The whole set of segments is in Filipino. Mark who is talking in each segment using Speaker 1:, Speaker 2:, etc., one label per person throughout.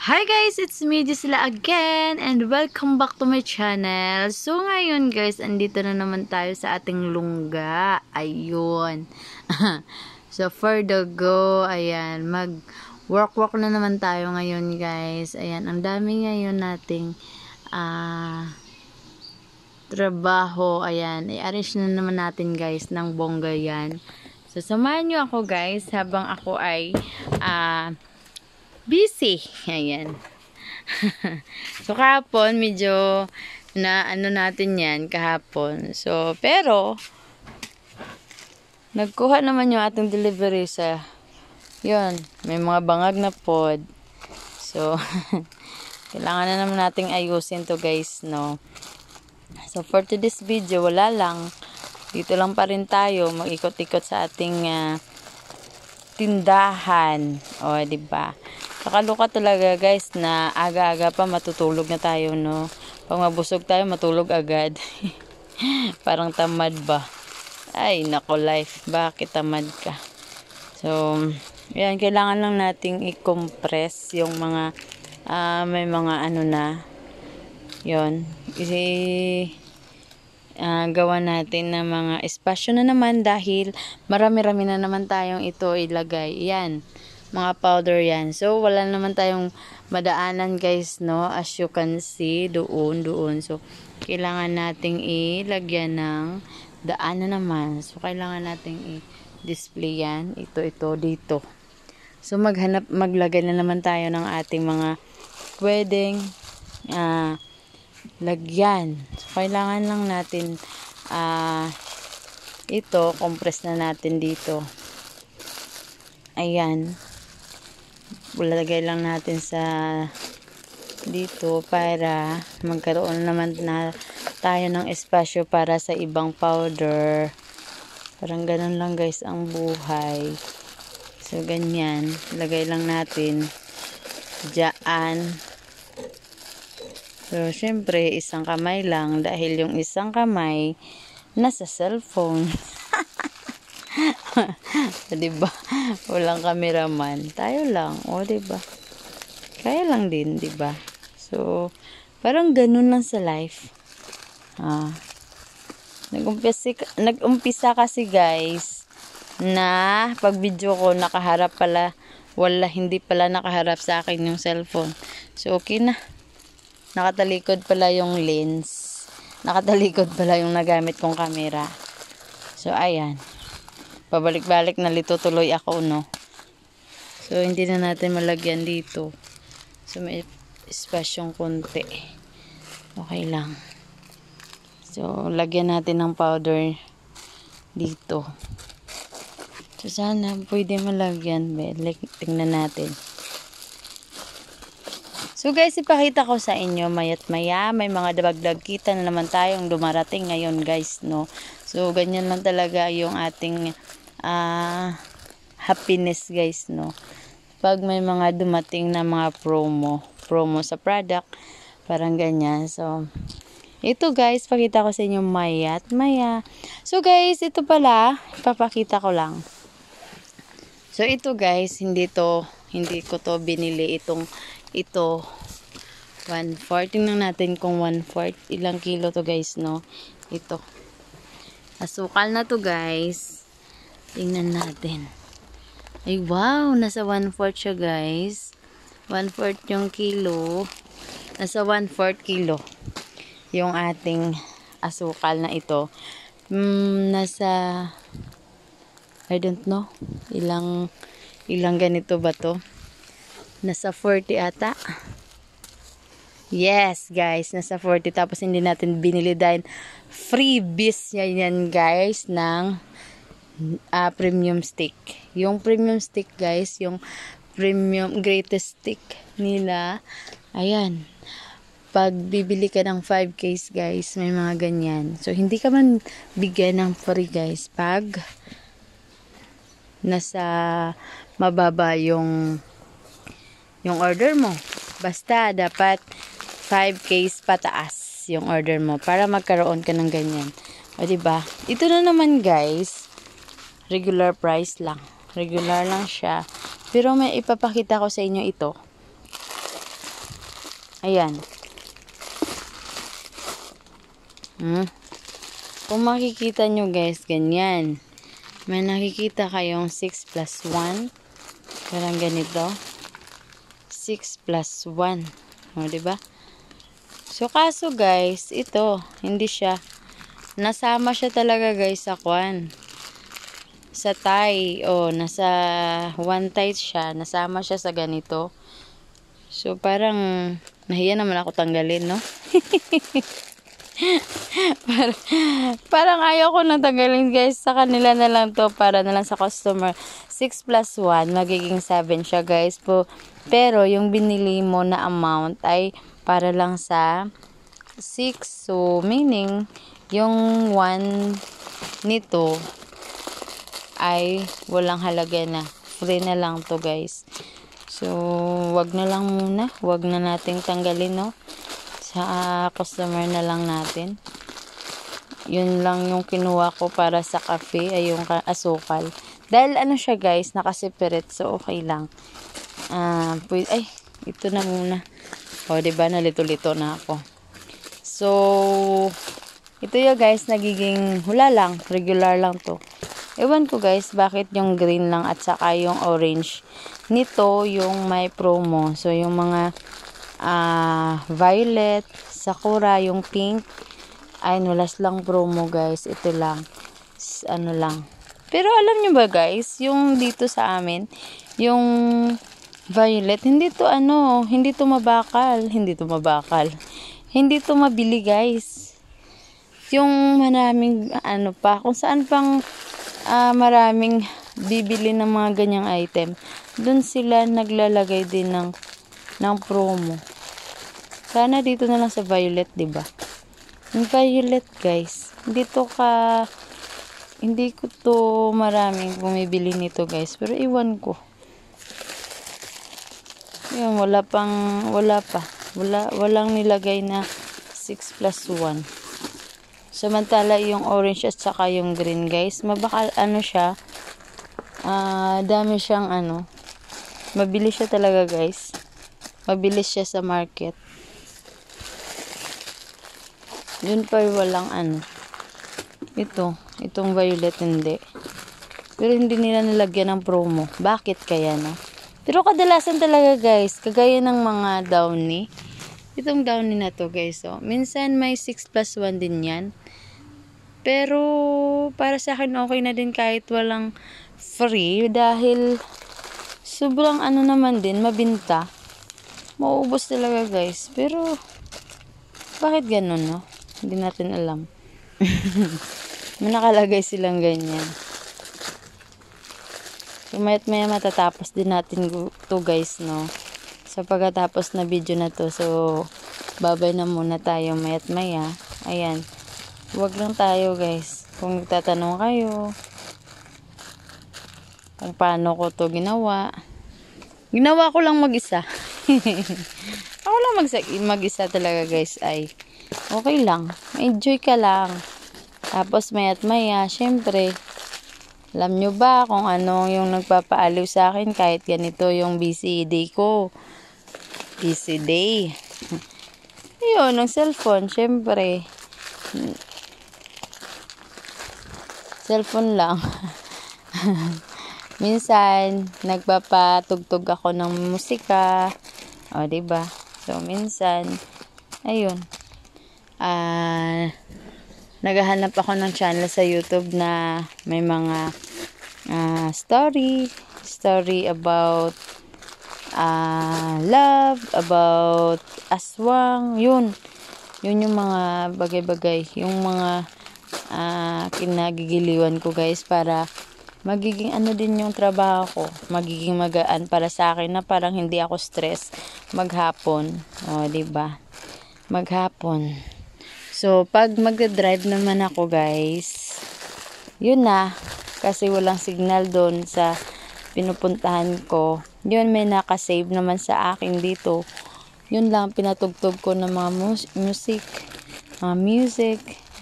Speaker 1: Hi guys, it's me Gisela again and welcome back to my channel. So ngayon guys, andito na naman tayo sa ating lungga. Ayun. So for the go, ayan, mag work na naman tayo ngayon guys. Ayan, ang dami ngayon nating trabaho. Ayan, i-arrange na naman natin guys ng bongga yan. So samahan nyo ako guys habang ako ay busy. Ayan. So, kahapon, medyo na ano natin yan, kahapon. So, pero, nagkuha naman yung ating delivery sa, yun, may mga bangag na pod. So, kailangan na naman nating ayusin to guys, no? So, for today's video, wala lang. Dito lang pa rin tayo, mag-ikot-ikot sa ating tindahan. O, diba? Kakaluka talaga guys na aga-aga pa matutulog na tayo, no? Pag mabusog tayo, matulog agad. Parang tamad ba? Ay, nako life. Bakit tamad ka? So, yan, kailangan lang nating i-compress yung mga, may mga ano na. Yun. Gawa natin na mga espasyo na naman dahil marami-rami na naman tayong ito ilagay. Yan. Mga powder yan. So, wala naman tayong madaanan guys, no? As you can see, doon. So, kailangan nating ilagyan ng daan na naman. So, kailangan nating i-display yan. Ito, dito. So, maglagay na naman tayo ng ating mga pwedeng lagyan. So, kailangan lang natin ito, compress na natin dito. Ayan. Lagay lang natin sa dito para magkaroon naman na tayo ng espasyo para sa ibang powder. Parang ganun lang guys ang buhay. So ganyan, lagay lang natin diyan. So syempre isang kamay lang dahil yung isang kamay nasa cellphone. Diba? Walang cameraman. Tayo lang. O, diba? Kaya lang din, diba? So, parang ganun lang sa life. Nag-umpisa kasi guys na pag video ko nakaharap pala, hindi pala nakaharap sa akin yung cellphone. So, okay na. Nakatalikod pala yung lens. Nakatalikod pala yung nagamit kong camera. So, ayan. Pabalik-balik na lito tuloy ako, no? So, hindi na natin malagyan dito. So, may espasyong konti. Okay lang. So, lagyan natin ng powder dito. So, sana pwede malagyan. Tingnan natin. So, guys, ipakita ko sa inyo maya't maya. May mga dabagdag kita na naman tayong dumarating ngayon, guys, no? So, ganyan lang talaga yung ating happiness guys, no? Pag may mga dumating na mga promo sa product, parang ganyan. So, ito guys, pakita ko sa inyo maya't maya. So guys, ito pala, ipapakita ko lang. So, ito guys, hindi ko to binili ito 1/4. Tingnan natin kung 1/4 ilang kilo to guys, no? Ito. Asukal na to guys. Tingnan natin. Ay wow, nasa 1/4 siya guys. 1/4 yung kilo. Nasa 1/4 kilo yung ating asukal na ito. Nasa I don't know. Ilang ganito ba to? Nasa 40 ata. Yes, guys. Nasa 40. Tapos hindi natin binili dahil freebies yan guys ng premium stick. Yung premium stick guys, yung premium greatest stick nila. Ayan. Pag bibili ka ng 5 case guys, may mga ganyan. So, hindi ka man bigyan ng free guys pag nasa mababa yung order mo. Basta dapat 5 case pataas yung order mo para magkaroon ka ng ganyan. O diba? Ito na naman guys, regular price lang. Regular lang siya. Pero may ipapakita ko sa inyo ito. Ayan. Kung makikita nyo guys, ganyan. May nakikita kayong 6 plus 1. Parang ganito. 6 plus 1. O, diba? So, kaso guys, ito, hindi siya. Nasama siya talaga guys sa kwan. Sa tie. O, nasa 1 tie siya. Nasama siya sa ganito. So, parang, nahiya naman ako tanggalin, no? Parang ayaw ko na tanggalin guys. Sa kanila na lang to. Para na lang sa customer. 6 plus 1. Magiging 7 siya guys. Pero yung binili mo na amount ay para lang sa 6. So meaning yung 1 nito ay walang halaga na. Free na lang to guys. So wag na lang muna. Wag na nating tanggalin, no? Sa customer na lang natin. Yun lang yung kinuha ko para sa cafe ay yung asukal. Dahil ano siya guys, nakaseparate, so okay lang. Ay, ito na muna. O, diba, nalito-lito na ako. So, ito yung guys, nagiging hula lang, regular lang to. Ewan ko guys, bakit yung green lang at saka yung orange. Nito, yung may promo. So, yung mga violet, sakura, yung pink, ay nulas lang promo guys. Ito lang. Ano lang. Pero alam nyo ba guys, yung dito sa amin, yung violet, hindi to mabakal. Hindi to mabili guys. Yung maraming kung saan pang maraming bibili ng mga ganyang item, dun sila naglalagay din ng promo. Sana dito na lang sa violet, diba? Yung violet guys, hindi ko to maraming bumibili nito guys, pero iwan ko. Yun, walang nilagay na 6 plus 1. Samantala yung orange at saka yung green guys, mabakal siya, dami siyang mabilis siya talaga guys. Mabilis siya sa market. Yun pa walang itong violet hindi. Pero hindi nila nilagyan ng promo. Bakit kaya, no? Pero kadalasan talaga guys, kagaya ng mga downy. Itong downy na to guys, minsan may 6 plus 1 din yan. Pero para sa akin okay na din kahit walang free. Dahil sobrang naman din, mabinta. Mauubos talaga guys. Pero bakit ganun, no? Hindi natin alam. May nakalagay silang ganyan. So, maya't maya matatapos din natin to guys, no? So, pagkatapos na video na to, so, babay na muna tayo maya't maya. Ayan. Huwag lang tayo guys. Kung tatanong kayo, kung paano ko to ginawa. Ginawa ko lang mag-isa. Ako lang mag-isa talaga guys ay okay lang. Enjoy ka lang. Tapos maya't maya, syempre, alam nyo ba kung ano yung nagpapaaliw sa akin kahit ganito yung busy day ko. Busy day. Ayun, ng cellphone, syempre. Cellphone lang. Minsan, nagpapatugtog ako ng musika. O, diba? So, minsan, ayun. Naghahanap ako ng channel sa YouTube na may mga story about love, about aswang, yun yung mga bagay-bagay, yung mga kinagigiliwan ko guys, para magiging din yung trabaho ko, magiging magaan para sa akin na parang hindi ako stress maghapon. O, diba? Maghapon. So, pag magdadrive naman ako guys, yun na, kasi walang signal doon sa pinupuntahan ko. Yun, may nakasave naman sa akin dito. Yun lang, pinatugtog ko ng mga music.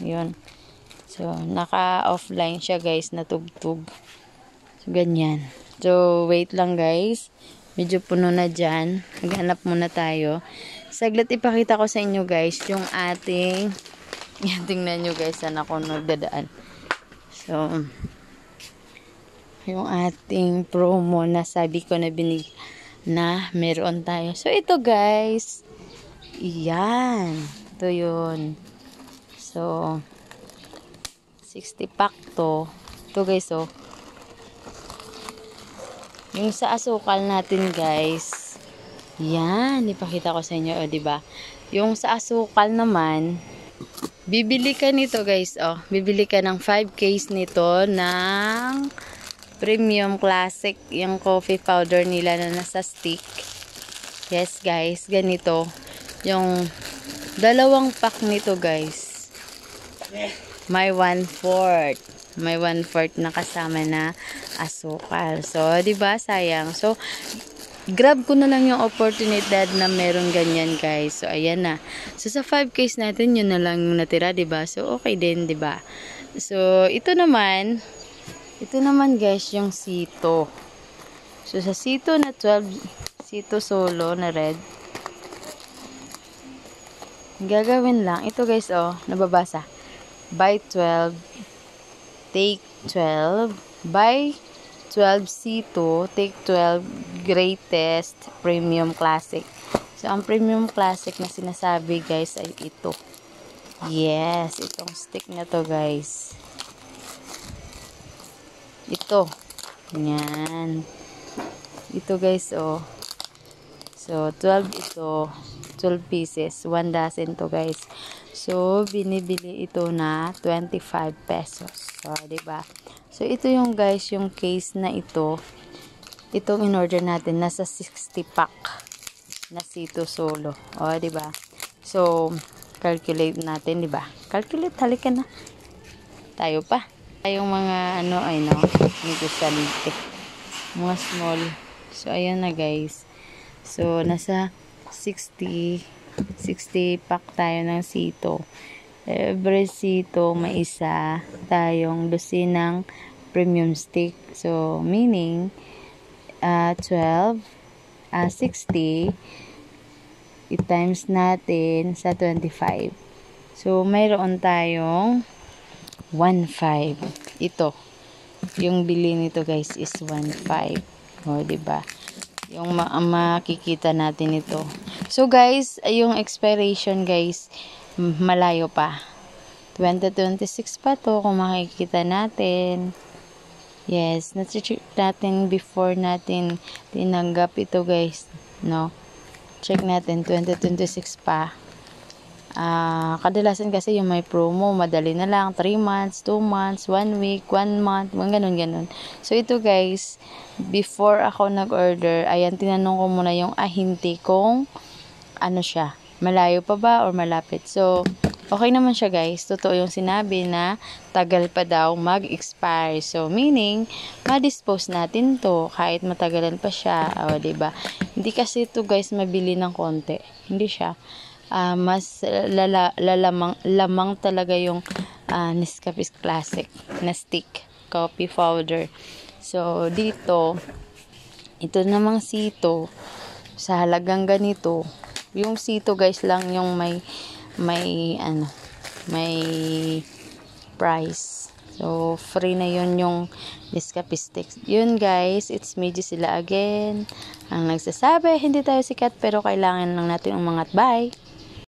Speaker 1: Yun. So, naka-offline siya guys, natugtog. So, ganyan. So, wait lang guys. Medyo puno na dyan. Maghanap muna tayo. Saglit ipakita ko sa inyo guys yung ating yan, tingnan nyo guys saan ako nagdadaan. So, yung ating promo na sabi ko na na meron tayo. So, ito guys. Yan. Ito yun. So, 60 pack to. Ito guys, oh. Yung sa asukal natin guys. Yan. Ipakita ko sa inyo, oh, diba? Yung sa asukal naman, bibili ka nito guys, oh. Bibili ka ng 5 case nito ng Premium Classic. Yung coffee powder nila na nasa stick. Yes guys, ganito. Yung 2 pack nito guys. May 1/4. May 1/4 na kasama na asukal. So, 'di ba sayang? So, grab ko na lang yung oportunidad na meron ganyan guys. So, ayan na. So, sa 5 case natin, yun na lang yung natira, 'di ba? So, okay din, 'di ba? So, ito naman guys, yung sito. So, sa sito na 12, sito solo na red. Gagawin lang. Ito guys, oh, nababasa. Buy 12, take 12. Buy 12 C2, take 12 Greatest Premium Classic. So, ang Premium Classic na sinasabi guys ay ito. Yes, itong stick na to guys. Ito. Yan. Ito guys, oh. So, 12 ito. 12 pieces. 1 dozen to guys. So, binibili ito na 25 pesos. So, diba? So, ito yung guys, yung case na ito. Itong in-order natin, nasa 60 pack na sito solo. O, diba? So, calculate natin, diba? Calculate, halika na. Tayo pa. Tayong mga, ano, ay no, dito sa lite. Mga small. So, ayan na guys. So, nasa 60 pack tayo ng sito. Every sito may isa tayong dosinang premium stick. So, meaning 12 60 i-times natin sa 25. So, mayroon tayong 1.5. Ito. Yung bili nito guys is 1.5. O, diba? Yung makikita natin ito. So guys, yung expiration guys, malayo pa. 2026 pa to kung makikita natin. Yes, na-check natin before natin tinanggap ito guys. No? Check natin, 2026 pa. Kadalasan kasi yung may promo, madali na lang, 3 months, 2 months, 1 week, 1 month, ganun. So, ito guys, before ako nag-order, ayan, tinanong ko muna yung ahinti kung ano siya, malayo pa ba or malapit. So, okay naman siya guys, totoo yung sinabi na tagal pa daw mag-expire. So, meaning, ma-dispose natin to kahit matagalan pa siya, o, diba? Hindi kasi ito guys, mabili ng konti. Hindi siya. Mas lamang talaga yung Nescafe Classic na stick coffee powder. So, dito, ito namang sito, sa halagang ganito, yung sito guys lang yung may price. So, free na yun yung Nescafe sticks. Yun guys, it's me sila again. Ang nagsasabi, hindi tayo sikat pero kailangan lang natin umangat. Bye!